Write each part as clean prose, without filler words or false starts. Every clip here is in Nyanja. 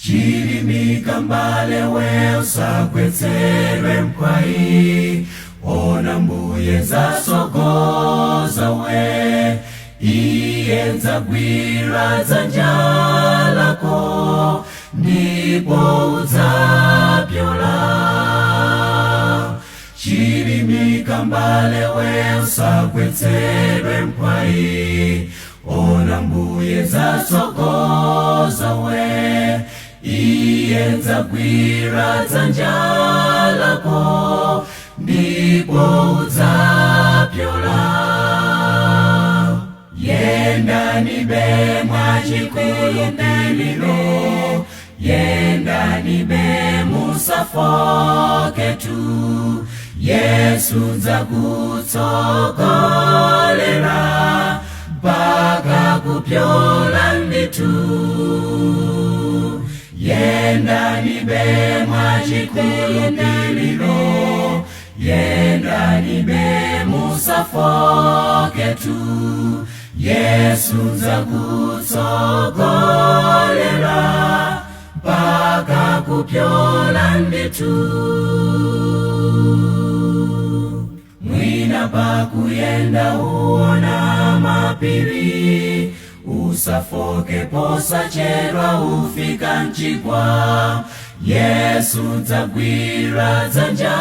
chilimika mbale we usagwetserwe mkwai, ona mbuye zasogoza we, iye nzagwira dzanja lako ndipo udzapyola. Chilimika mbale we usagwetserwe mkwai, ona mbuye zasogoza we, iye nzagwira dzanja lako ndipo udzapyola. Yendani be mwachikhulupiriro, yendani be musafoke tu, Yesu nzakutsogolera mpaka kupyola nditu. Yendani be mwachikhulupiriro, yendani be musafoke tu, Yesu nzakutsogolera mpaka kupyola nditu. Mwina pakuyenda uona mapiri, usafoke posachedwa ufika mchigwa, Yesu nzagwira dzanja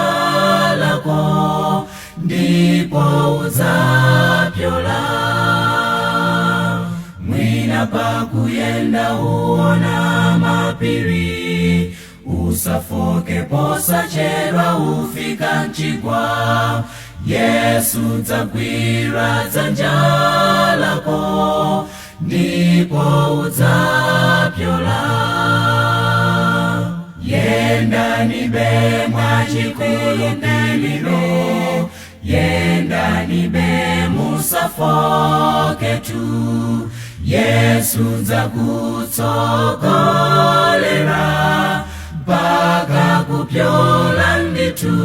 lako ndipo udzapyola. Mwina pakuyenda uona mapiri, usafoke posachedwa ufika mchigwa, Yesu nzagwira dzanja lako ndipo udzapyola. Yendani be mwachikhulupiriro, yendani be musafoke tu, Yesu nzakutsogolera mpaka kupyola nditu.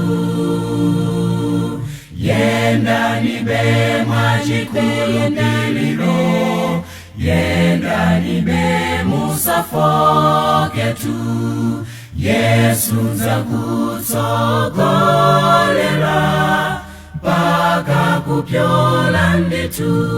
Yendani be mwachikhulupiriro, yendani be musafoke tu, Yesu nzakutsogolera mpaka kupyola nditu.